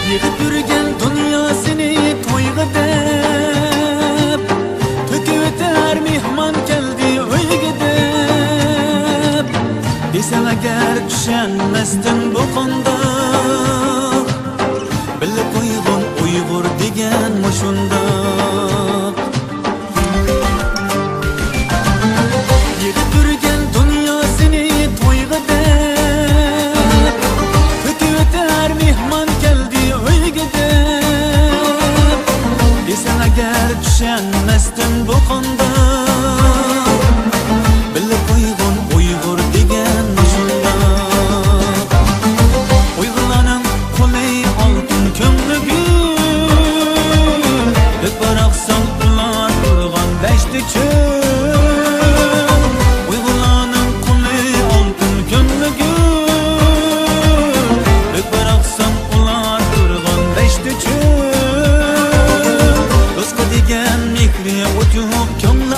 Yig'ib yurgan dunyosini to'yga deb, to'kib o'tar mehmon keldi uyga deb. Desam agar tushunmasdin bu qondoq, bilib qo'ygan Uyg'ur degan mushundoq. Yig'ib yurgan dunyosini to'yga deb, to'kib o'tar mehmon keldi uyga deb. Desam agar tushunmasdin bu qondoq, bilib qo'ygan Uyg'ur degan mushundoq. Uyg'urlarning qo'li oltin ko'mligi, deb qaraqsan ular turgan dashti cho'l. Uyg'urlarning qo'li oltin ko'mligi, deb qaraqsan ular turgan dashti cho'l. Do'stga degan mehri o'tib ko'ngli